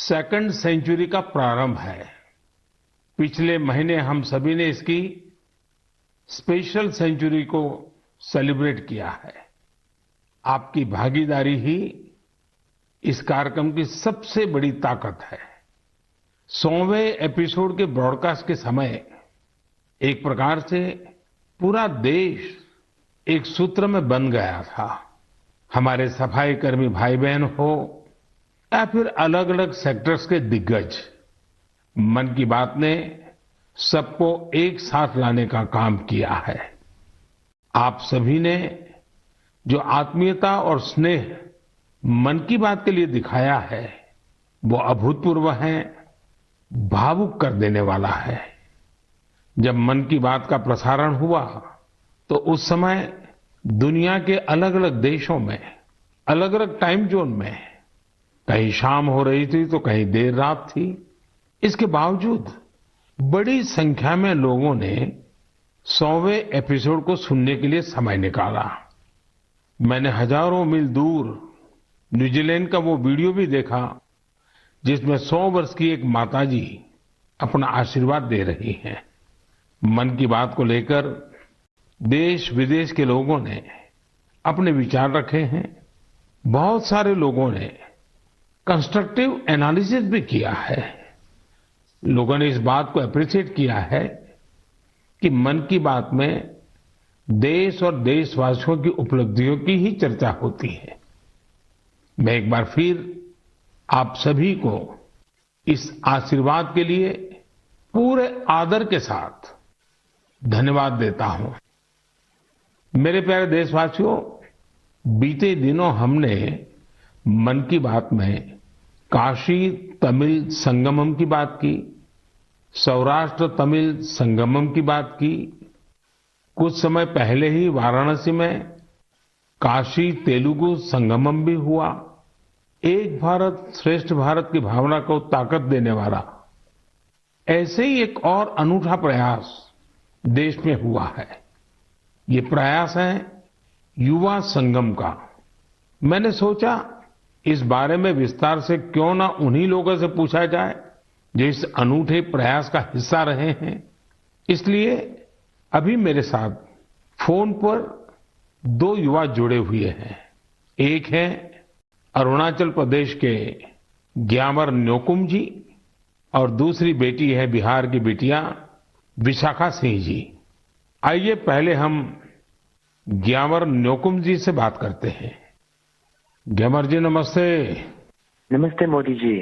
Second century का प्रारंभ है। पिछले महीने हम सभी ने इसकी स्पेशल सेंचुरी को सेलिब्रेट किया है। आपकी भागीदारी ही इस कार्यक्रम की सबसे बड़ी ताकत है। 100वें एपिसोड के ब्रॉडकास्ट के समय एक प्रकार से पूरा देश एक सूत्र में बंध गया था। हमारे सफाई कर्मी भाई बहन हो या फिर अलग अलग सेक्टर्स के दिग्गज, मन की बात ने सबको एक साथ लाने का काम किया है। आप सभी ने जो आत्मीयता और स्नेह मन की बात के लिए दिखाया है, वो अभूतपूर्व है, भावुक कर देने वाला है। जब मन की बात का प्रसारण हुआ तो उस समय दुनिया के अलग अलग देशों में, अलग अलग टाइम जोन में, कहीं शाम हो रही थी तो कहीं देर रात थी। इसके बावजूद बड़ी संख्या में लोगों ने 100वें एपिसोड को सुनने के लिए समय निकाला। मैंने हजारों मील दूर न्यूजीलैंड का वो वीडियो भी देखा जिसमें 100 वर्ष की एक माताजी अपना आशीर्वाद दे रही हैं। मन की बात को लेकर देश विदेश के लोगों ने अपने विचार रखे हैं। बहुत सारे लोगों ने कंस्ट्रक्टिव एनालिसिस भी किया है। लोगों ने इस बात को अप्रिशिएट किया है कि मन की बात में देश और देशवासियों की उपलब्धियों की ही चर्चा होती है। मैं एक बार फिर आप सभी को इस आशीर्वाद के लिए पूरे आदर के साथ धन्यवाद देता हूं। मेरे प्यारे देशवासियों, बीते दिनों हमने मन की बात में काशी तमिल संगमम की बात की, सौराष्ट्र तमिल संगमम की बात की। कुछ समय पहले ही वाराणसी में काशी तेलुगु संगमम भी हुआ। एक भारत श्रेष्ठ भारत की भावना को ताकत देने वाला ऐसे ही एक और अनूठा प्रयास देश में हुआ है। ये प्रयास है युवा संगम का। मैंने सोचा इस बारे में विस्तार से क्यों ना उन्हीं लोगों से पूछा जाए जो इस अनूठे प्रयास का हिस्सा रहे हैं। इसलिए अभी मेरे साथ फोन पर 2 युवा जुड़े हुए हैं। एक है अरुणाचल प्रदेश के ग्यामर न्योकुम जी और दूसरी बेटी है बिहार की बिटिया विशाखा सिंह जी। आइए पहले हम ग्यामर न्योकुम जी से बात करते हैं। ग्यामर जी नमस्ते। नमस्ते मोदी जी।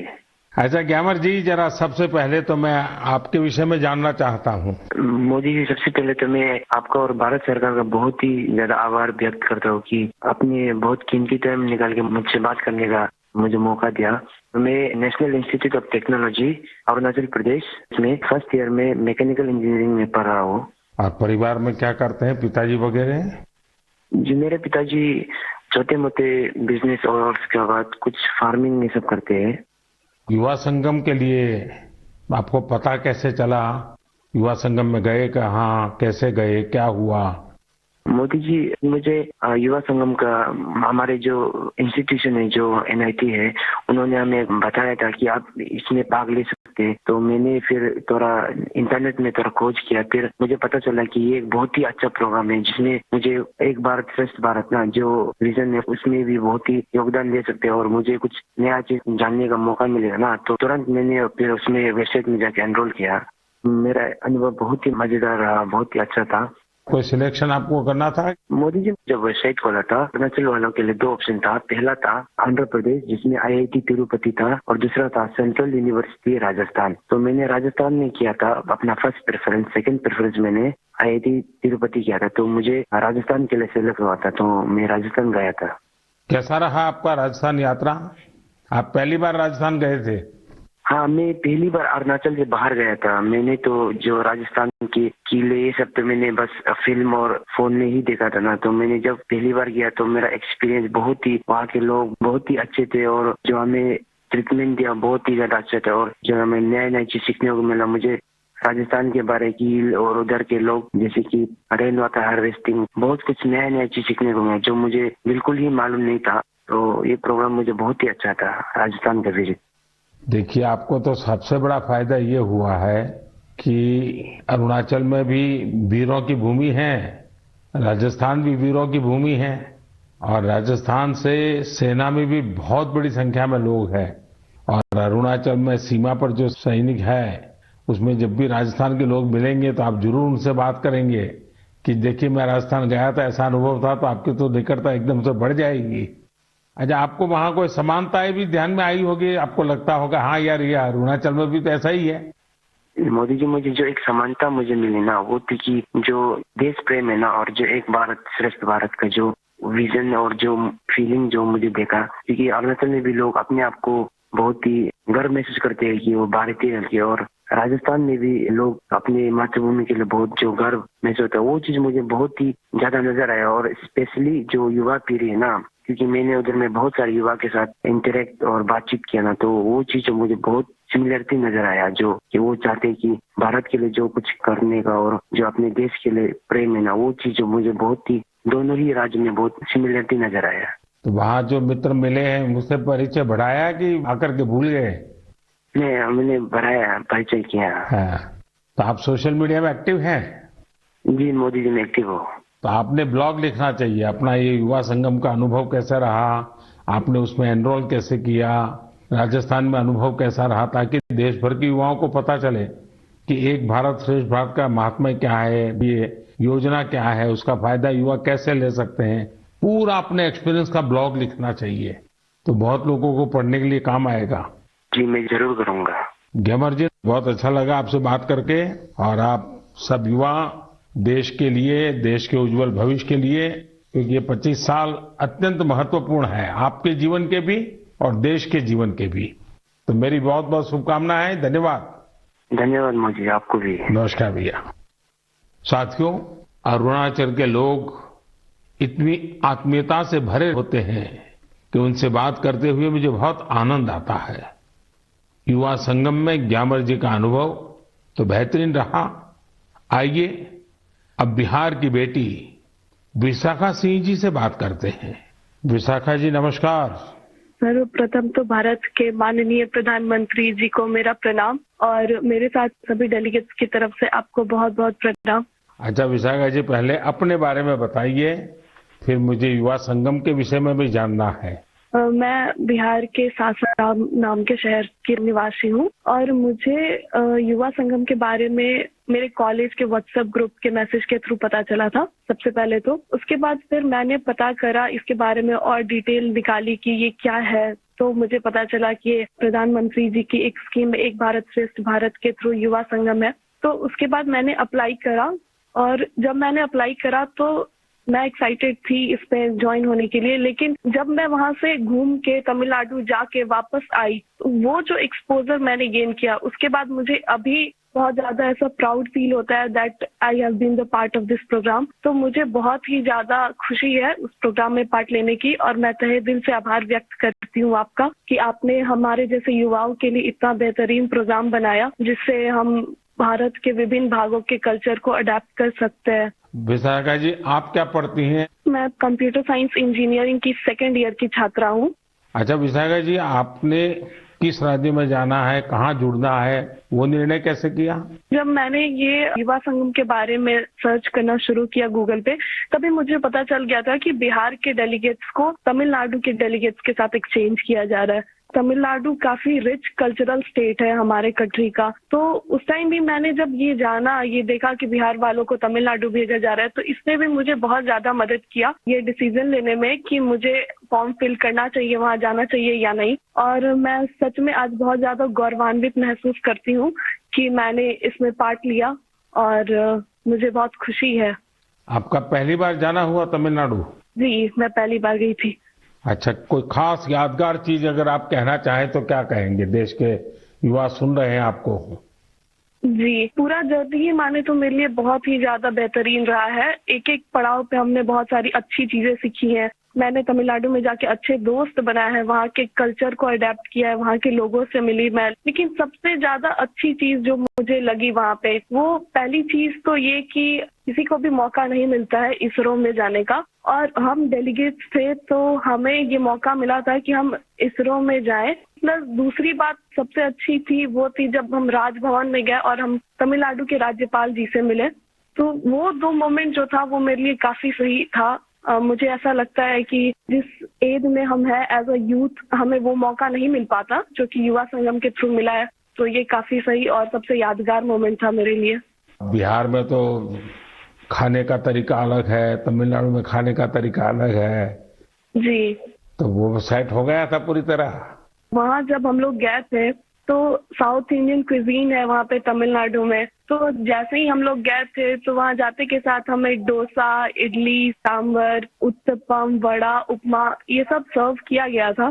अच्छा ग्यामर जी, जरा सबसे पहले तो मैं आपके विषय में जानना चाहता हूँ। मोदी जी, सबसे पहले तो मैं आपका और भारत सरकार का बहुत ही ज्यादा आभार व्यक्त करता हूँ कि आपने बहुत कीमती टाइम निकाल के मुझसे बात करने का मुझे मौका दिया। मैं National Institute of Technology Arunachal Pradesh में फर्स्ट ईयर में मैकेनिकल इंजीनियरिंग में पढ़ रहा हूँ। और परिवार में क्या करते हैं पिताजी वगैरह? जी, मेरे पिताजी छोटे मोटे बिजनेस और उसके बाद कुछ फार्मिंग ये सब करते हैं। युवा संगम के लिए आपको पता कैसे चला? युवा संगम में गए कहाँ, कैसे गए, क्या हुआ? मोदी जी, मुझे युवा संगम का हमारे जो इंस्टीट्यूशन है, जो एनआईटी है, उन्होंने हमें बताया था कि आप इसमें भाग ले सकते हैं। तो मैंने फिर थोड़ा इंटरनेट में थोड़ा खोज किया। फिर मुझे पता चला कि ये एक बहुत ही अच्छा प्रोग्राम है जिसमें मुझे एक भारत श्रेष्ठ भारत ना जो विजन है उसमें भी बहुत ही योगदान दे सकते हैं और मुझे कुछ नया चीज जानने का मौका मिलेगा ना। तो तुरंत मैंने फिर उसमें वेबसाइट में जाके एनरोल किया। मेरा अनुभव बहुत ही मजेदार रहा, बहुत ही अच्छा था। कोई सिलेक्शन आपको करना था? मोदी जी, जब वेबसाइट खोला था अरुणाचल वालों के लिए 2 ऑप्शन था। पहला था आंध्र प्रदेश जिसमें आईआईटी तिरुपति था और दूसरा था सेंट्रल यूनिवर्सिटी राजस्थान। तो मैंने राजस्थान में किया था अपना फर्स्ट प्रेफरेंस। सेकंड प्रेफरेंस मैंने आईआईटी तिरुपति किया था। तो मुझे राजस्थान के लिए सेलेक्ट हुआ था, तो मैं राजस्थान गया था। कैसा रहा आपका राजस्थान यात्रा? आप पहली बार राजस्थान गए थे? हाँ, मैं पहली बार अरुणाचल से बाहर गया था। मैंने तो जो राजस्थान के किले ये सब तो मैंने बस फिल्म और फोन में ही देखा था ना। तो मैंने जब पहली बार गया तो मेरा एक्सपीरियंस बहुत ही, वहाँ के लोग बहुत ही अच्छे थे और जो हमें ट्रीटमेंट दिया बहुत ही ज्यादा अच्छा था और जो हमें नया नया चीज सीखने को मिला। मुझे राजस्थान के बारे की और उधर के लोग जैसे कि रेन वाटर हार्वेस्टिंग, बहुत कुछ नया नया चीज सीखने को मिला जो मुझे बिल्कुल ही मालूम नहीं था। तो ये प्रोग्राम मुझे बहुत ही अच्छा था, राजस्थान का विजिट। देखिए, आपको तो सबसे बड़ा फायदा ये हुआ है कि अरुणाचल में भी वीरों की भूमि है, राजस्थान भी वीरों की भूमि है और राजस्थान से सेना में भी बहुत बड़ी संख्या में लोग हैं और अरुणाचल में सीमा पर जो सैनिक है उसमें जब भी राजस्थान के लोग मिलेंगे तो आप जरूर उनसे बात करेंगे कि देखिए मैं राजस्थान गया था, ऐसा अनुभव था, तो आपकी तो निकटता एकदम से बढ़ जाएगी। अच्छा, आपको वहां कोई समानताएं भी ध्यान में आई होगी, आपको लगता होगा हाँ यार ये अरुणाचल में भी तो ऐसा ही है। मोदी जी, मुझे जो एक समानता मुझे मिली ना, वो थी कि जो देश प्रेम है ना, और जो एक भारत श्रेष्ठ भारत का जो विजन और जो फीलिंग जो मुझे देखा, क्योंकि अरुणाचल में भी लोग अपने आप को बहुत ही गर्व महसूस करते हैं कि वो भारतीय है, और राजस्थान में भी लोग अपनी मातृभूमि के लिए बहुत जो गर्व महसूस होता है, वो चीज मुझे बहुत ही ज्यादा नजर आया। और स्पेशली जो युवा पीढ़ी है ना, क्योंकि मैंने उधर में बहुत सारे युवा के साथ इंटरेक्ट और बातचीत किया ना, तो वो चीज मुझे बहुत सिमिलरिटी नजर आया, जो कि वो चाहते हैं कि भारत के लिए जो कुछ करने का और जो अपने देश के लिए प्रेम है ना, वो चीज मुझे बहुत ही दोनों ही राज्य में बहुत सिमिलरिटी नजर आया। तो वहां जो मित्र मिले हैं मुझसे परिचय बढ़ाया कि आकर के भूल गए? मैंने बढ़ाया, परिचय किया। हाँ, तो आप सोशल मीडिया में एक्टिव हैं? जी मोदी जी, मैं एक्टिव हूँ। तो आपने ब्लॉग लिखना चाहिए अपना, ये युवा संगम का अनुभव कैसा रहा, आपने उसमें एनरोल कैसे किया, राजस्थान में अनुभव कैसा रहा, ताकि देश भर के युवाओं को पता चले कि एक भारत श्रेष्ठ भारत का महात्म्य क्या है, ये योजना क्या है, उसका फायदा युवा कैसे ले सकते हैं। पूरा अपने एक्सपीरियंस का ब्लॉग लिखना चाहिए, तो बहुत लोगों को पढ़ने के लिए काम आएगा। जी मैं जरूर करूंगा। ग्यामर जी, बहुत अच्छा लगा आपसे बात करके, और आप सब युवा देश के लिए, देश के उज्जवल भविष्य के लिए, क्योंकि ये 25 साल अत्यंत महत्वपूर्ण है आपके जीवन के भी और देश के जीवन के भी। तो मेरी बहुत बहुत शुभकामनाएं। धन्यवाद। धन्यवाद मोदी, आपको भी। नमस्कार भैया। साथियों, अरुणाचल के लोग इतनी आत्मीयता से भरे होते हैं कि उनसे बात करते हुए मुझे बहुत आनंद आता है। युवा संगम में ग्यामर जी का अनुभव तो बेहतरीन रहा। आइए अब बिहार की बेटी विशाखा सिंह जी से बात करते हैं। विशाखा जी, नमस्कार। सर्वप्रथम तो भारत के माननीय प्रधानमंत्री जी को मेरा प्रणाम, और मेरे साथ सभी डेलीगेट्स की तरफ से आपको बहुत बहुत प्रणाम। अच्छा विशाखा जी, पहले अपने बारे में बताइए, फिर मुझे युवा संगम के विषय में भी जानना है। मैं बिहार के सासाराम नाम के शहर की निवासी हूँ, और मुझे युवा संगम के बारे में मेरे कॉलेज के व्हाट्सएप ग्रुप के मैसेज के थ्रू पता चला था सबसे पहले तो। उसके बाद फिर मैंने पता करा इसके बारे में और डिटेल निकाली कि ये क्या है, तो मुझे पता चला कि ये प्रधानमंत्री जी की एक स्कीम, एक भारत श्रेष्ठ भारत के थ्रू युवा संगम है। तो उसके बाद मैंने अप्लाई करा, और जब मैंने अप्लाई करा तो मैं एक्साइटेड थी इस पे ज्वाइन होने के लिए। लेकिन जब मैं वहां से घूम के तमिलनाडु जाके वापस आई, तो वो जो एक्सपोजर मैंने गेन किया, उसके बाद मुझे अभी बहुत ज्यादा ऐसा प्राउड फील होता है that I have been the part of this program. तो मुझे बहुत ही ज्यादा खुशी है उस प्रोग्राम में पार्ट लेने की, और मैं तहे दिल से आभार व्यक्त करती हूँ आपका कि आपने हमारे जैसे युवाओं के लिए इतना बेहतरीन प्रोग्राम बनाया, जिससे हम भारत के विभिन्न भागों के कल्चर को अडेप्ट कर सकते हैं। विशाखा जी, आप क्या पढ़ती हैं? मैं कंप्यूटर साइंस इंजीनियरिंग की सेकंड ईयर की छात्रा हूँ। अच्छा विशाखा जी, आपने किस राज्य में जाना है, कहाँ जुड़ना है, वो निर्णय कैसे किया? जब मैंने ये युवा संगम के बारे में सर्च करना शुरू किया गूगल पे, तभी मुझे पता चल गया था कि बिहार के डेलीगेट्स को तमिलनाडु के डेलीगेट्स के साथ एक्सचेंज किया जा रहा है। तमिलनाडु काफी रिच कल्चरल स्टेट है हमारे कंट्री का। तो उस टाइम भी मैंने जब ये जाना, ये देखा कि बिहार वालों को तमिलनाडु भेजा जा रहा है, तो इसने भी मुझे बहुत ज्यादा मदद किया ये डिसीजन लेने में कि मुझे फॉर्म फिल करना चाहिए, वहां जाना चाहिए या नहीं। और मैं सच में आज बहुत ज्यादा गौरवान्वित महसूस करती हूँ कि मैंने इसमें पार्ट लिया, और मुझे बहुत खुशी है। आपका पहली बार जाना हुआ तमिलनाडु? जी, मैं पहली बार गई थी। अच्छा, कोई खास यादगार चीज अगर आप कहना चाहें तो क्या कहेंगे? देश के युवा सुन रहे हैं आपको। जी, पूरा जर्नी ही माने तो मेरे लिए बहुत ही ज्यादा बेहतरीन रहा है। एक एक पड़ाव पे हमने बहुत सारी अच्छी चीजें सीखी हैं, मैंने तमिलनाडु में जाके अच्छे दोस्त बनाए हैं, वहाँ के कल्चर को अडेप्ट किया है, वहाँ के लोगों से मिली मैं। लेकिन सबसे ज्यादा अच्छी चीज जो मुझे लगी वहाँ पे, वो पहली चीज तो ये कि किसी को भी मौका नहीं मिलता है इसरो में जाने का, और हम डेलीगेट्स थे तो हमें ये मौका मिला था कि हम इसरो में जाएं। प्लस दूसरी बात सबसे अच्छी थी वो थी जब हम राजभवन में गए और हम तमिलनाडु के राज्यपाल जी से मिले, तो वो 2 मोमेंट जो था वो मेरे लिए काफी सही था। मुझे ऐसा लगता है कि जिस एज में हम हैं एज अ यूथ, हमें वो मौका नहीं मिल पाता जो कि युवा संगम के थ्रू मिला है, तो ये काफी सही और सबसे यादगार मोमेंट था मेरे लिए। बिहार में तो खाने का तरीका अलग है, तमिलनाडु में खाने का तरीका अलग है। जी, तो वो सेट हो गया था पूरी तरह? वहाँ जब हम लोग गए थे तो साउथ इंडियन क्विजीन है वहाँ पे तमिलनाडु में, तो जैसे ही हम लोग गए थे तो वहाँ जाते के साथ हमें डोसा, इडली, सांभर, उत्तपम, वड़ा, उपमा ये सब सर्व किया गया था।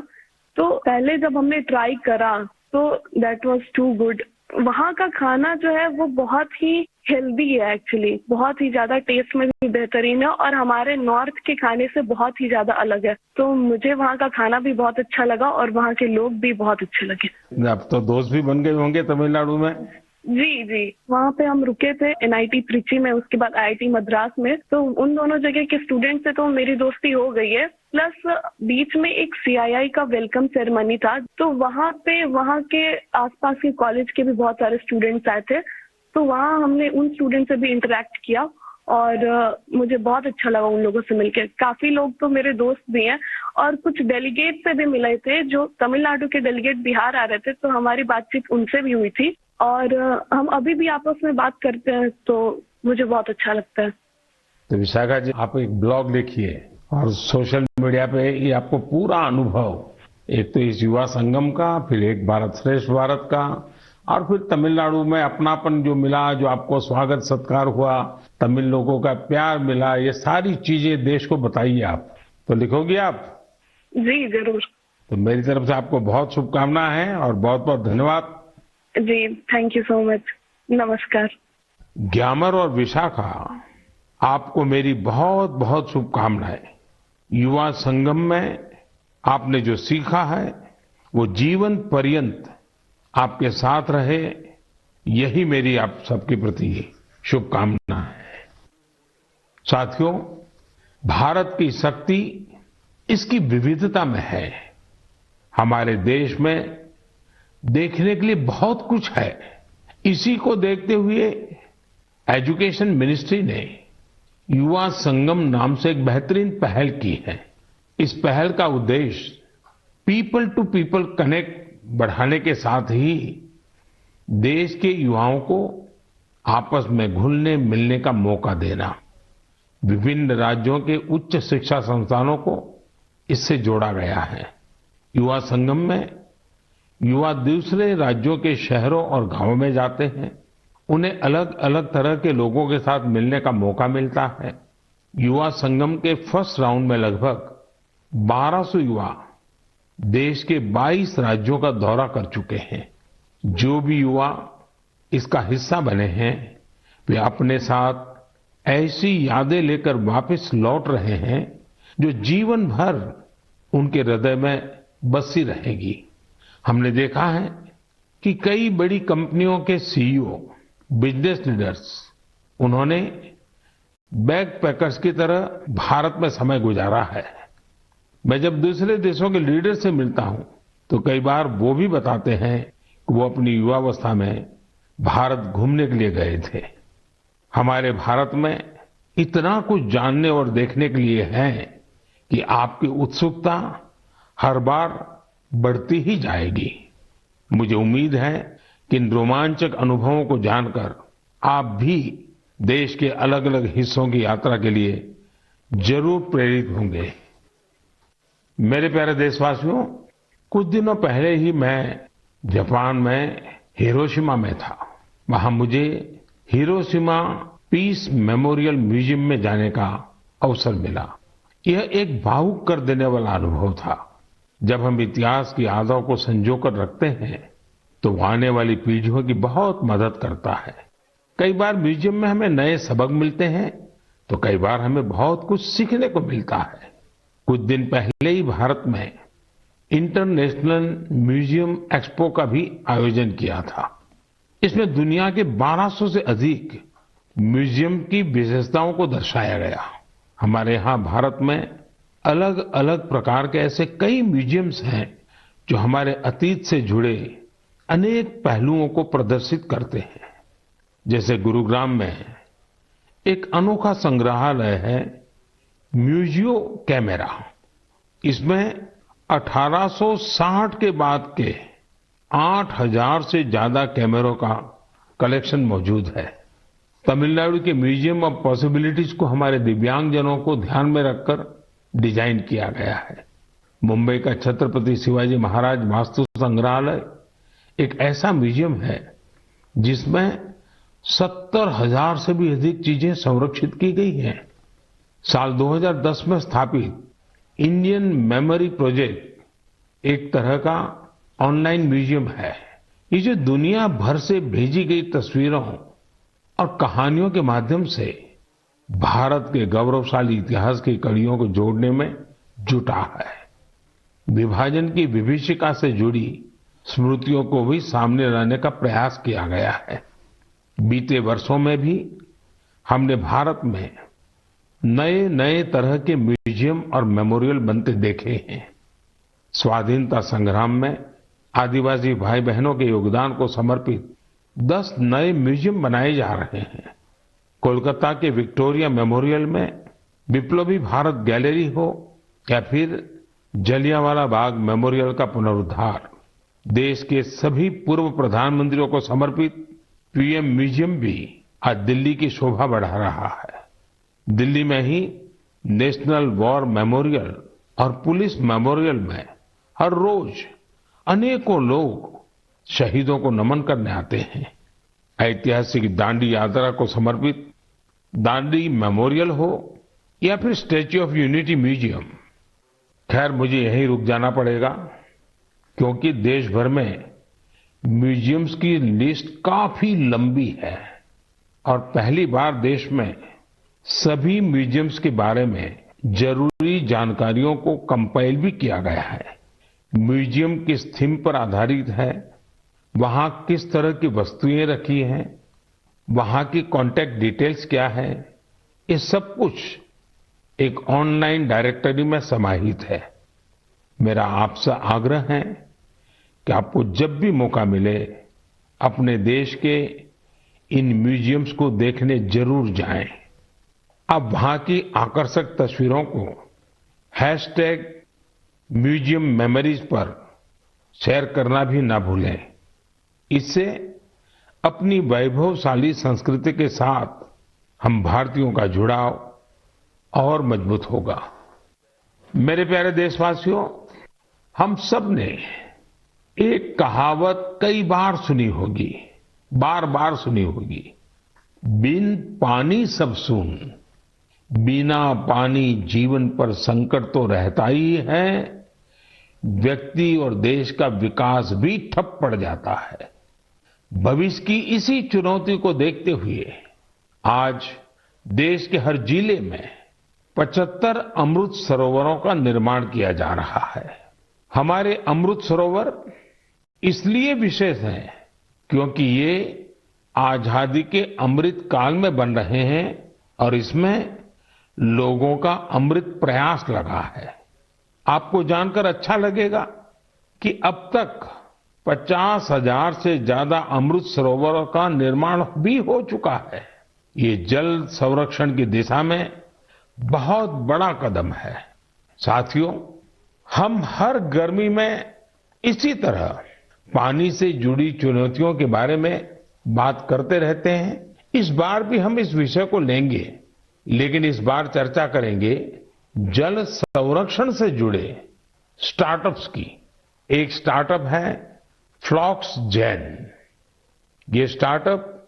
तो पहले जब हमने ट्राई करा तो दैट वाज टू गुड। वहाँ का खाना जो है वो बहुत ही हेल्दी है एक्चुअली, बहुत ही ज्यादा टेस्ट में भी बेहतरीन है और हमारे नॉर्थ के खाने से बहुत ही ज्यादा अलग है। तो मुझे वहाँ का खाना भी बहुत अच्छा लगा और वहाँ के लोग भी बहुत अच्छे लगे। अब तो दोस्त भी बन गए होंगे तमिलनाडु में? जी जी, वहाँ पे हम रुके थे NIT त्रिची में, उसके बाद IIT मद्रास में, तो उन दोनों जगह के स्टूडेंट से तो मेरी दोस्ती हो गई है। प्लस बीच में एक CII का वेलकम सेरेमनी था, तो वहाँ पे वहाँ के आसपास के कॉलेज के भी बहुत सारे स्टूडेंट्स आए थे, तो वहाँ हमने उन स्टूडेंट से भी इंटरेक्ट किया और मुझे बहुत अच्छा लगा उन लोगों से मिलकर। काफी लोग तो मेरे दोस्त भी हैं और कुछ डेलीगेट से भी मिले थे जो तमिलनाडु के डेलीगेट बिहार आ रहे थे, तो हमारी बातचीत उनसे भी हुई थी और हम अभी भी आपस में बात करते हैं, तो मुझे बहुत अच्छा लगता है। तो विशाखा जी, आप एक ब्लॉग लिखिए और सोशल मीडिया पे ये आपको पूरा अनुभव, एक तो इस युवा संगम का, फिर एक भारत श्रेष्ठ भारत का, और फिर तमिलनाडु में अपनापन जो मिला, जो आपको स्वागत सत्कार हुआ, तमिल लोगों का प्यार मिला, ये सारी चीजें देश को बताइए। आप तो लिखोगी आप? जी जरूर। तो मेरी तरफ से आपको बहुत शुभकामनाएं हैं और बहुत बहुत धन्यवाद। जी, थैंक यू सो मच। नमस्कार। ग्यामर और विशाखा, आपको मेरी बहुत बहुत शुभकामनाएं। युवा संगम में आपने जो सीखा है वो जीवन पर्यंत आपके साथ रहे, यही मेरी आप सबके प्रति शुभकामना है। साथियों, भारत की शक्ति इसकी विविधता में है। हमारे देश में देखने के लिए बहुत कुछ है। इसी को देखते हुए एजुकेशन मिनिस्ट्री ने युवा संगम नाम से एक बेहतरीन पहल की है। इस पहल का उद्देश्य पीपल टू पीपल कनेक्ट बढ़ाने के साथ ही देश के युवाओं को आपस में घुलने मिलने का मौका देना। विभिन्न राज्यों के उच्च शिक्षा संस्थानों को इससे जोड़ा गया है। युवा संगम में युवा दूसरे राज्यों के शहरों और गांवों में जाते हैं, उन्हें अलग अलग तरह के लोगों के साथ मिलने का मौका मिलता है। युवा संगम के फर्स्ट राउंड में लगभग 1200 युवा देश के 22 राज्यों का दौरा कर चुके हैं। जो भी युवा इसका हिस्सा बने हैं, वे अपने साथ ऐसी यादें लेकर वापस लौट रहे हैं जो जीवन भर उनके हृदय में बसी रहेगी। हमने देखा है कि कई बड़ी कंपनियों के CEO, बिजनेस लीडर्स, उन्होंने बैकपैकर्स की तरह भारत में समय गुजारा है। मैं जब दूसरे देशों के लीडर से मिलता हूं तो कई बार वो भी बताते हैं कि वो अपनी युवावस्था में भारत घूमने के लिए गए थे। हमारे भारत में इतना कुछ जानने और देखने के लिए है कि आपकी उत्सुकता हर बार बढ़ती ही जाएगी। मुझे उम्मीद है कि इन रोमांचक अनुभवों को जानकर आप भी देश के अलग अलग हिस्सों की यात्रा के लिए जरूर प्रेरित होंगे। मेरे प्यारे देशवासियों, कुछ दिनों पहले ही मैं जापान में हिरोशिमा में था। वहां मुझे हिरोशिमा पीस मेमोरियल म्यूजियम में जाने का अवसर मिला। यह एक भावुक कर देने वाला अनुभव था। जब हम इतिहास की यादों को संजोकर रखते हैं तो वो आने वाली पीढ़ियों की बहुत मदद करता है। कई बार म्यूजियम में हमें नए सबक मिलते हैं तो कई बार हमें बहुत कुछ सीखने को मिलता है। कुछ दिन पहले ही भारत में इंटरनेशनल म्यूजियम एक्सपो का भी आयोजन किया था। इसमें दुनिया के 1200 से अधिक म्यूजियम की विशेषताओं को दर्शाया गया। हमारे यहाँ भारत में अलग अलग प्रकार के ऐसे कई म्यूजियम्स हैं जो हमारे अतीत से जुड़े अनेक पहलुओं को प्रदर्शित करते हैं। जैसे गुरुग्राम में एक अनोखा संग्रहालय है म्यूजियो कैमेरा। इसमें 1860 के बाद के 8000 से ज्यादा कैमरों का कलेक्शन मौजूद है। तमिलनाडु के म्यूजियम ऑफ पॉसिबिलिटीज को हमारे दिव्यांगजनों को ध्यान में रखकर डिजाइन किया गया है। मुंबई का छत्रपति शिवाजी महाराज वास्तु संग्रहालय एक ऐसा म्यूजियम है जिसमें 70,000 से भी अधिक चीजें संरक्षित की गई हैं। साल 2010 में स्थापित इंडियन मेमोरी प्रोजेक्ट एक तरह का ऑनलाइन म्यूजियम है। ये जो दुनिया भर से भेजी गई तस्वीरों और कहानियों के माध्यम से भारत के गौरवशाली इतिहास की कड़ियों को जोड़ने में जुटा है। विभाजन की विभीषिका से जुड़ी स्मृतियों को भी सामने लाने का प्रयास किया गया है। बीते वर्षों में भी हमने भारत में नए नए तरह के म्यूजियम और मेमोरियल बनते देखे हैं। स्वाधीनता संग्राम में आदिवासी भाई बहनों के योगदान को समर्पित 10 नए म्यूजियम बनाए जा रहे हैं। कोलकाता के विक्टोरिया मेमोरियल में विप्लवी भारत गैलरी हो या फिर जलियांवाला बाग मेमोरियल का पुनरुद्धार, देश के सभी पूर्व प्रधानमंत्रियों को समर्पित पीएम म्यूजियम भी आज दिल्ली की शोभा बढ़ा रहा है। दिल्ली में ही नेशनल वॉर मेमोरियल और पुलिस मेमोरियल में हर रोज अनेकों लोग शहीदों को नमन करने आते हैं। ऐतिहासिक दांडी यात्रा को समर्पित दांडी मेमोरियल हो या फिर स्टैच्यू ऑफ यूनिटी म्यूजियम। खैर, मुझे यहीं रुक जाना पड़ेगा क्योंकि देश भर में म्यूजियम्स की लिस्ट काफी लंबी है और पहली बार देश में सभी म्यूजियम्स के बारे में जरूरी जानकारियों को कंपाइल भी किया गया है। म्यूजियम किस थीम पर आधारित है, वहां किस तरह की वस्तुएं रखी हैं, वहां की कॉन्टैक्ट डिटेल्स क्या है, ये सब कुछ एक ऑनलाइन डायरेक्टरी में समाहित है। मेरा आपसे आग्रह है कि आपको जब भी मौका मिले अपने देश के इन म्यूजियम्स को देखने जरूर जाएं। आप वहां की आकर्षक तस्वीरों को #म्यूजियम मेमोरीज पर शेयर करना भी ना भूलें। इससे अपनी वैभवशाली संस्कृति के साथ हम भारतीयों का जुड़ाव और मजबूत होगा। मेरे प्यारे देशवासियों, हम सब ने एक कहावत कई बार सुनी होगी, बार बार सुनी होगी, बिन पानी सब सून, बिना पानी जीवन पर संकट तो रहता ही है, व्यक्ति और देश का विकास भी ठप पड़ जाता है। भविष्य की इसी चुनौती को देखते हुए आज देश के हर जिले में 75 अमृत सरोवरों का निर्माण किया जा रहा है। हमारे अमृत सरोवर इसलिए विशेष हैं क्योंकि ये आजादी के अमृत काल में बन रहे हैं और इसमें लोगों का अमृत प्रयास लगा है। आपको जानकर अच्छा लगेगा कि अब तक 50,000 से ज्यादा अमृत सरोवरों का निर्माण भी हो चुका है। ये जल संरक्षण की दिशा में बहुत बड़ा कदम है। साथियों, हम हर गर्मी में इसी तरह पानी से जुड़ी चुनौतियों के बारे में बात करते रहते हैं। इस बार भी हम इस विषय को लेंगे, लेकिन इस बार चर्चा करेंगे जल संरक्षण से जुड़े स्टार्टअप्स की। एक स्टार्टअप है फ्लॉक्स जेन। ये स्टार्टअप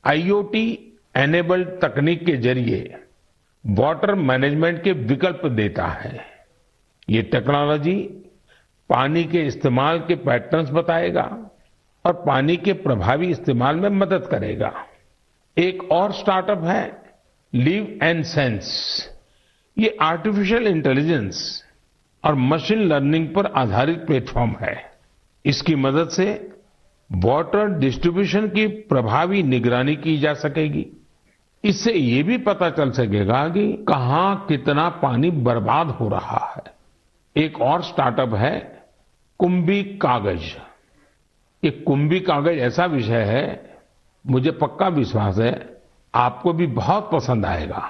आईओटी एनेबल्ड तकनीक के जरिए वाटर मैनेजमेंट के विकल्प देता है। ये टेक्नोलॉजी पानी के इस्तेमाल के पैटर्न्स बताएगा और पानी के प्रभावी इस्तेमाल में मदद करेगा। एक और स्टार्टअप है लिव एंड सेंस। ये आर्टिफिशियल इंटेलिजेंस और मशीन लर्निंग पर आधारित प्लेटफॉर्म है। इसकी मदद से वाटर डिस्ट्रीब्यूशन की प्रभावी निगरानी की जा सकेगी। इससे ये भी पता चल सकेगा कि कहां कितना पानी बर्बाद हो रहा है। एक और स्टार्टअप है कुंभी कागज। ये कुंभी कागज ऐसा विषय है, मुझे पक्का विश्वास है आपको भी बहुत पसंद आएगा।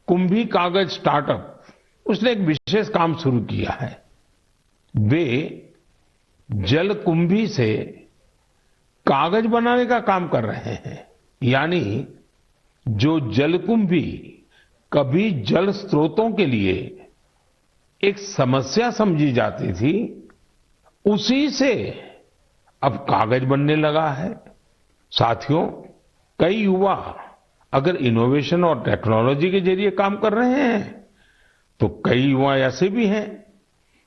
कुंभी कागज स्टार्टअप उसने एक विशेष काम शुरू किया है। वे जलकुंभी से कागज बनाने का काम कर रहे हैं। यानी जो जलकुंभी कभी जल स्रोतों के लिए एक समस्या समझी जाती थी, उसी से अब कागज बनने लगा है। साथियों, कई युवा अगर इनोवेशन और टेक्नोलॉजी के जरिए काम कर रहे हैं, तो कई युवा ऐसे भी हैं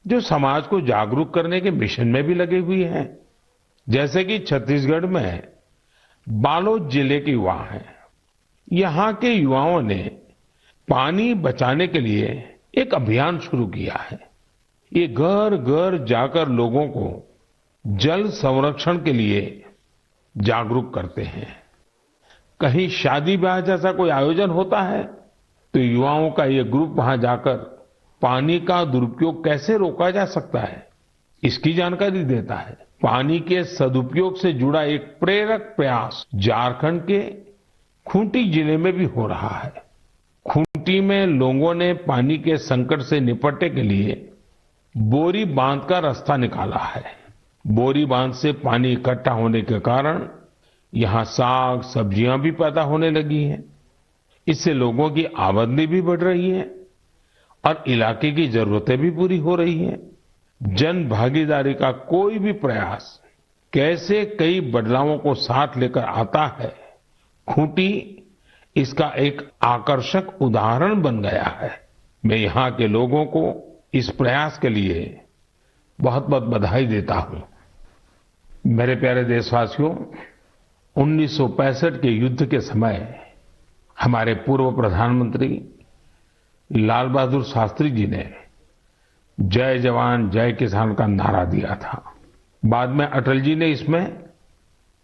जो समाज को जागरूक करने के मिशन में भी लगे हुए हैं। जैसे कि छत्तीसगढ़ में बालोद जिले के युवा हैं। यहां के युवाओं ने पानी बचाने के लिए एक अभियान शुरू किया है। ये घर घर जाकर लोगों को जल संरक्षण के लिए जागरूक करते हैं। कहीं शादी ब्याह जैसा कोई आयोजन होता है तो युवाओं का ये ग्रुप वहां जाकर पानी का दुरुपयोग कैसे रोका जा सकता है, इसकी जानकारी देता है। पानी के सदुपयोग से जुड़ा एक प्रेरक प्रयास झारखंड के खूंटी जिले में भी हो रहा है। खूंटी में लोगों ने पानी के संकट से निपटने के लिए बोरी बांध का रास्ता निकाला है। बोरी बांध से पानी इकट्ठा होने के कारण यहां साग सब्जियां भी पैदा होने लगी हैं। इससे लोगों की आमदनी भी बढ़ रही है और इलाके की जरूरतें भी पूरी हो रही हैं। जन भागीदारी का कोई भी प्रयास कैसे कई बदलावों को साथ लेकर आता है, खूंटी इसका एक आकर्षक उदाहरण बन गया है। मैं यहां के लोगों को इस प्रयास के लिए बहुत बहुत बधाई देता हूं। मेरे प्यारे देशवासियों, 1965 के युद्ध के समय हमारे पूर्व प्रधानमंत्री लाल बहादुर शास्त्री जी ने जय जवान जय किसान का नारा दिया था। बाद में अटल जी ने इसमें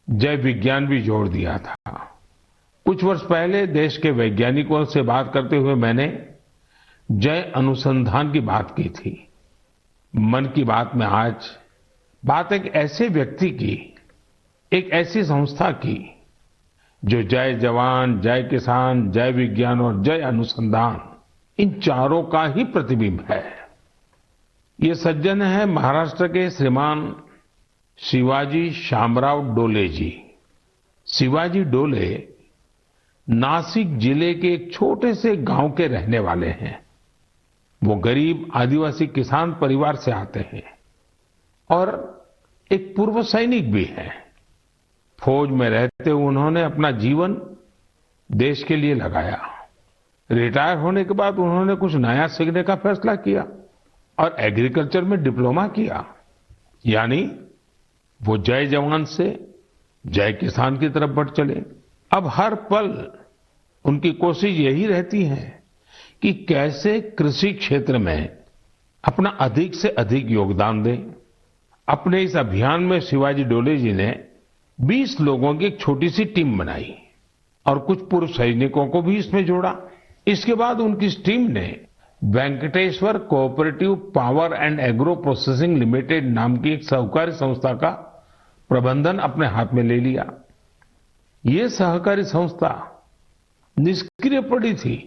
जय विज्ञान भी जोड़ दिया था। कुछ वर्ष पहले देश के वैज्ञानिकों से बात करते हुए मैंने जय अनुसंधान की बात की थी। मन की बात में आज बात एक ऐसे व्यक्ति की, एक ऐसी संस्था की जो जय जवान जय किसान जय विज्ञान और जय अनुसंधान इन चारों का ही प्रतिबिंब है। ये सज्जन है महाराष्ट्र के श्रीमान शिवाजी शामराव डोले जी। शिवाजी डोले नासिक जिले के एक छोटे से गांव के रहने वाले हैं। वो गरीब आदिवासी किसान परिवार से आते हैं और एक पूर्व सैनिक भी हैं। फौज में रहते हुए उन्होंने अपना जीवन देश के लिए लगाया। रिटायर होने के बाद उन्होंने कुछ नया सीखने का फैसला किया और एग्रीकल्चर में डिप्लोमा किया। यानी वो जय जवान से जय किसान की तरफ बढ़ चले। अब हर पल उनकी कोशिश यही रहती है कि कैसे कृषि क्षेत्र में अपना अधिक से अधिक योगदान दें। अपने इस अभियान में शिवाजी डोले जी ने 20 लोगों की एक छोटी सी टीम बनाई और कुछ पूर्व सैनिकों को भी इसमें जोड़ा। इसके बाद उनकी इस टीम ने Venkateshwar cooperative power and agro processing limited नाम की एक सहकारी संस्था का प्रबंधन अपने हाथ में ले लिया। ये सहकारी संस्था निष्क्रिय पड़ी थी,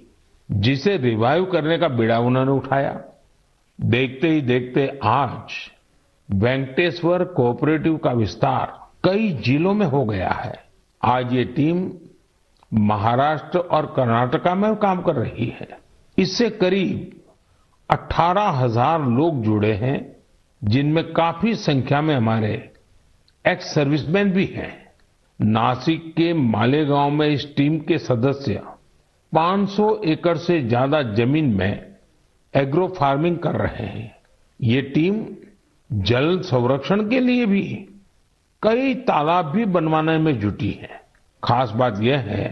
जिसे रिवाइव करने का बीड़ा उन्होंने उठाया। देखते ही देखते आज वेंकटेश्वर कोऑपरेटिव का विस्तार कई जिलों में हो गया है। आज ये टीम महाराष्ट्र और कर्नाटका में काम कर रही है। इससे करीब 18,000 लोग जुड़े हैं, जिनमें काफी संख्या में हमारे एक्स सर्विसमैन भी हैं। नासिक के मालेगांव में इस टीम के सदस्य 500 एकड़ से ज्यादा जमीन में एग्रो फार्मिंग कर रहे हैं। ये टीम जल संरक्षण के लिए भी कई तालाब भी बनवाने में जुटी है। खास बात यह है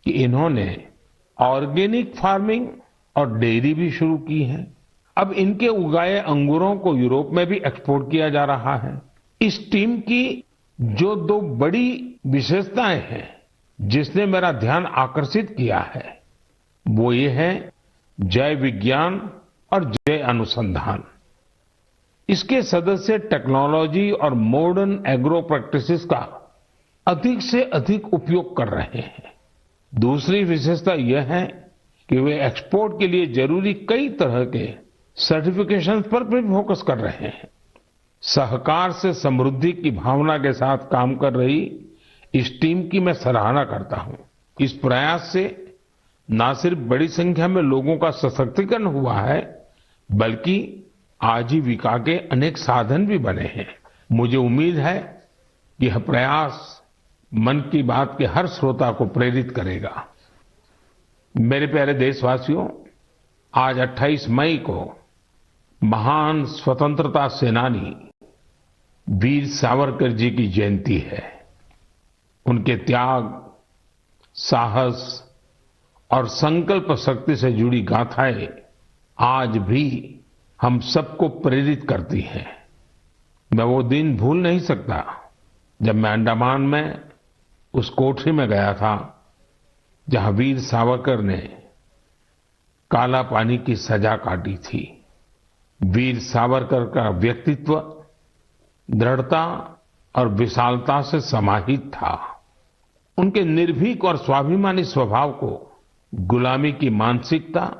कि इन्होंने ऑर्गेनिक फार्मिंग और डेयरी भी शुरू की है। अब इनके उगाए अंगूरों को यूरोप में भी एक्सपोर्ट किया जा रहा है। इस टीम की जो दो बड़ी विशेषताएं हैं जिसने मेरा ध्यान आकर्षित किया है वो ये है जय विज्ञान और जय अनुसंधान। इसके सदस्य टेक्नोलॉजी और मॉडर्न एग्रो प्रैक्टिसेस का अधिक से अधिक उपयोग कर रहे हैं। दूसरी विशेषता यह है कि वे एक्सपोर्ट के लिए जरूरी कई तरह के सर्टिफिकेशन पर भी फोकस कर रहे हैं। सहकार से समृद्धि की भावना के साथ काम कर रही इस टीम की मैं सराहना करता हूं। इस प्रयास से न सिर्फ बड़ी संख्या में लोगों का सशक्तिकरण हुआ है बल्कि आजीविका के अनेक साधन भी बने हैं। मुझे उम्मीद है कि यह प्रयास मन की बात के हर श्रोता को प्रेरित करेगा। मेरे प्यारे देशवासियों, आज 28 मई को महान स्वतंत्रता सेनानी वीर सावरकर जी की जयंती है। उनके त्याग, साहस और संकल्प शक्ति से जुड़ी गाथाएं आज भी हम सबको प्रेरित करती हैं। मैं वो दिन भूल नहीं सकता जब मैं अंडमान में उस कोठरी में गया था जहां वीर सावरकर ने काला पानी की सजा काटी थी। वीर सावरकर का व्यक्तित्व दृढ़ता और विशालता से समाहित था। उनके निर्भीक और स्वाभिमानी स्वभाव को गुलामी की मानसिकता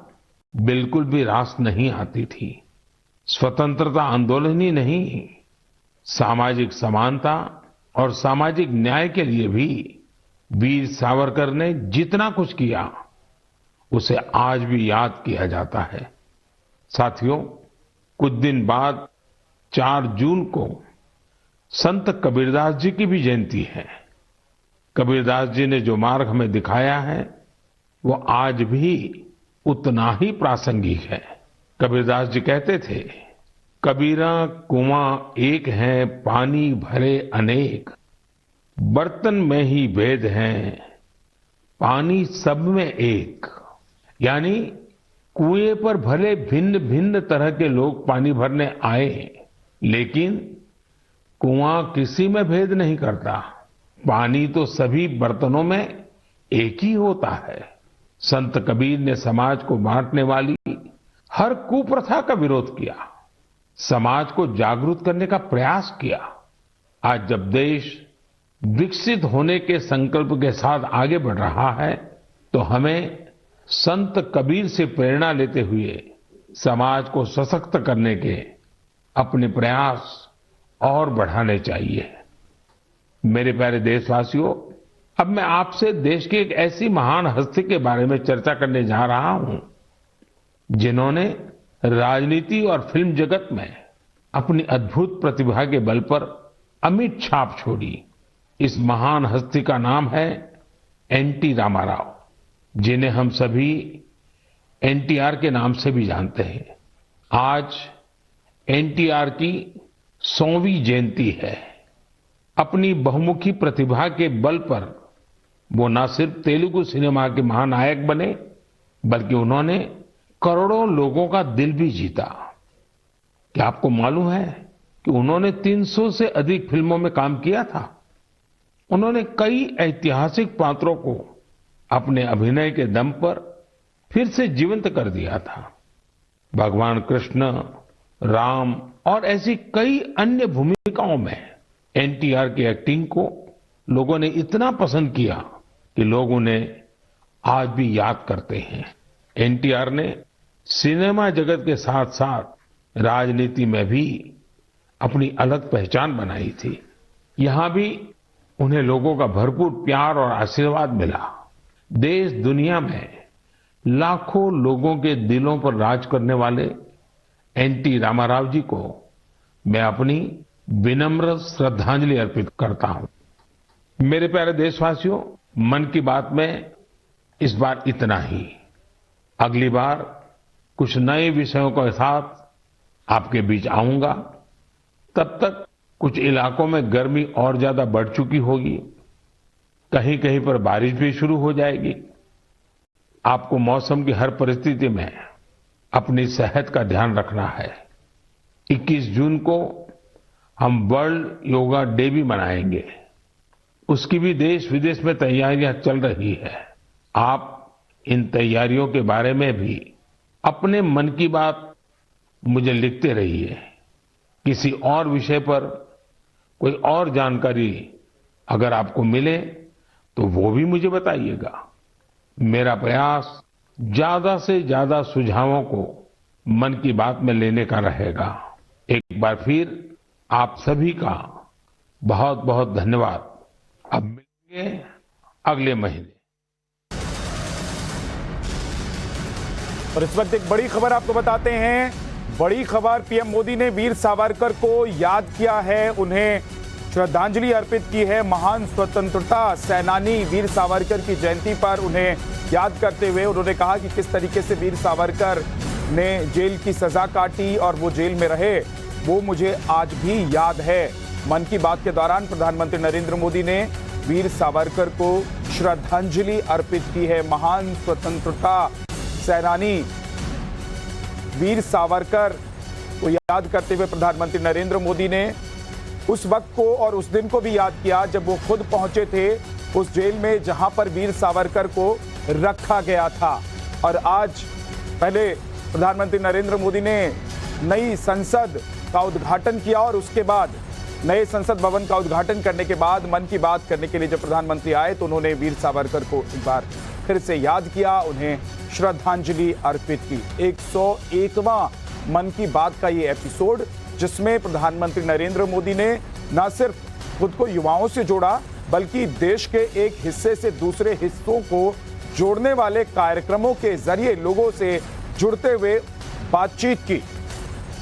बिल्कुल भी रास नहीं आती थी। स्वतंत्रता आंदोलन ही नहीं, सामाजिक समानता और सामाजिक न्याय के लिए भी वीर सावरकर ने जितना कुछ किया उसे आज भी याद किया जाता है। साथियों, कुछ दिन बाद 4 जून को संत कबीरदास जी की भी जयंती है। कबीरदास जी ने जो मार्ग हमें दिखाया है वो आज भी उतना ही प्रासंगिक है। कबीरदास जी कहते थे, कबीरा कुआं एक है पानी भरे अनेक, बर्तन में ही भेद है पानी सब में एक। यानी कुएं पर भले भिन्न भिन्न तरह के लोग पानी भरने आए लेकिन कुआं किसी में भेद नहीं करता। पानी तो सभी बर्तनों में एक ही होता है। संत कबीर ने समाज को बांटने वाली हर कुप्रथा का विरोध किया, समाज को जागरूक करने का प्रयास किया। आज जब देश विकसित होने के संकल्प के साथ आगे बढ़ रहा है तो हमें संत कबीर से प्रेरणा लेते हुए समाज को सशक्त करने के अपने प्रयास और बढ़ाने चाहिए। मेरे प्यारे देशवासियों, अब मैं आपसे देश की एक ऐसी महान हस्ती के बारे में चर्चा करने जा रहा हूं जिन्होंने राजनीति और फिल्म जगत में अपनी अद्भुत प्रतिभा के बल पर अमिट छाप छोड़ी। इस महान हस्ती का नाम है एनटी रामाराव, जिन्हें हम सभी एनटीआर के नाम से भी जानते हैं। आज एनटीआर की 100वीं जयंती है। अपनी बहुमुखी प्रतिभा के बल पर वो न सिर्फ तेलुगु सिनेमा के महानायक बने बल्कि उन्होंने करोड़ों लोगों का दिल भी जीता। क्या आपको मालूम है कि उन्होंने 300 से अधिक फिल्मों में काम किया था? उन्होंने कई ऐतिहासिक पात्रों को अपने अभिनय के दम पर फिर से जीवंत कर दिया था। भगवान कृष्ण, राम और ऐसी कई अन्य भूमिकाओं में एनटीआर की एक्टिंग को लोगों ने इतना पसंद किया कि लोग उन्हें आज भी याद करते हैं। एनटीआर ने सिनेमा जगत के साथ साथ राजनीति में भी अपनी अलग पहचान बनाई थी। यहां भी उन्हें लोगों का भरपूर प्यार और आशीर्वाद मिला। देश दुनिया में लाखों लोगों के दिलों पर राज करने वाले एनटी रामाराव जी को मैं अपनी विनम्र श्रद्धांजलि अर्पित करता हूं। मेरे प्यारे देशवासियों, मन की बात में इस बार इतना ही। अगली बार कुछ नए विषयों के साथ आपके बीच आऊंगा। तब तक कुछ इलाकों में गर्मी और ज्यादा बढ़ चुकी होगी, कहीं कहीं पर बारिश भी शुरू हो जाएगी। आपको मौसम की हर परिस्थिति में अपनी सेहत का ध्यान रखना है। 21 जून को हम वर्ल्ड योगा डे भी मनाएंगे। उसकी भी देश विदेश में तैयारियां चल रही है। आप इन तैयारियों के बारे में भी अपने मन की बात मुझे लिखते रहिए। किसी और विषय पर कोई और जानकारी अगर आपको मिले तो वो भी मुझे बताइएगा। मेरा प्रयास ज्यादा से ज्यादा सुझावों को मन की बात में लेने का रहेगा। एक बार फिर आप सभी का बहुत बहुत धन्यवाद। अब मिलेंगे अगले महीने। और इस वक्त एक बड़ी खबर आपको बताते हैं। बड़ी खबर, पीएम मोदी ने वीर सावरकर को याद किया है, उन्हें श्रद्धांजलि अर्पित की है। महान स्वतंत्रता सेनानी वीर सावरकर की जयंती पर उन्हें याद करते हुए उन्होंने कहा कि किस तरीके से वीर सावरकर ने जेल की सजा काटी और वो जेल में रहे, वो मुझे आज भी याद है। मन की बात के दौरान प्रधानमंत्री नरेंद्र मोदी ने वीर सावरकर को श्रद्धांजलि अर्पित की है। महान स्वतंत्रता सेनानी वीर सावरकर को याद करते हुए प्रधानमंत्री नरेंद्र मोदी ने उस वक्त को और उस दिन को भी याद किया जब वो खुद पहुंचे थे उस जेल में जहां पर वीर सावरकर को रखा गया था। और आज पहले प्रधानमंत्री नरेंद्र मोदी ने नई संसद का उद्घाटन किया और उसके बाद नए संसद भवन का उद्घाटन करने के बाद मन की बात करने के लिए जब प्रधानमंत्री आए तो उन्होंने वीर सावरकर को एक बार फिर से याद किया, उन्हें श्रद्धांजलि अर्पित की। 101वां मन की बात का ये एपिसोड, जिसमें प्रधानमंत्री नरेंद्र मोदी ने न सिर्फ खुद को युवाओं से जोड़ा बल्कि देश के एक हिस्से से दूसरे हिस्सों को जोड़ने वाले कार्यक्रमों के जरिए लोगों से जुड़ते हुए बातचीत की।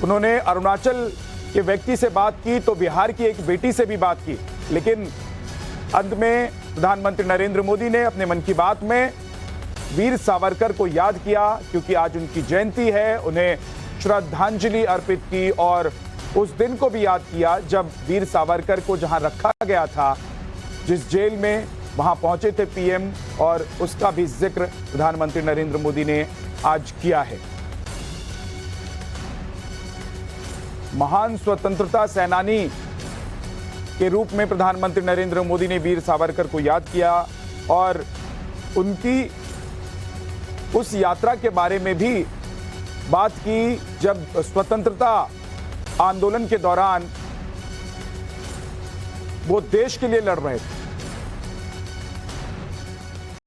उन्होंने अरुणाचल के व्यक्ति से बात की तो बिहार की एक बेटी से भी बात की, लेकिन अंत में प्रधानमंत्री नरेंद्र मोदी ने अपने मन की बात में वीर सावरकर को याद किया क्योंकि आज उनकी जयंती है, उन्हें श्रद्धांजलि अर्पित की और उस दिन को भी याद किया जब वीर सावरकर को जहां रखा गया था, जिस जेल में, वहां पहुंचे थे पीएम, और उसका भी जिक्र प्रधानमंत्री नरेंद्र मोदी ने आज किया है। महान स्वतंत्रता सेनानी के रूप में प्रधानमंत्री नरेंद्र मोदी ने वीर सावरकर को याद किया और उनकी उस यात्रा के बारे में भी बात की जब स्वतंत्रता आंदोलन के दौरान वो देश के लिए लड़ रहे थे।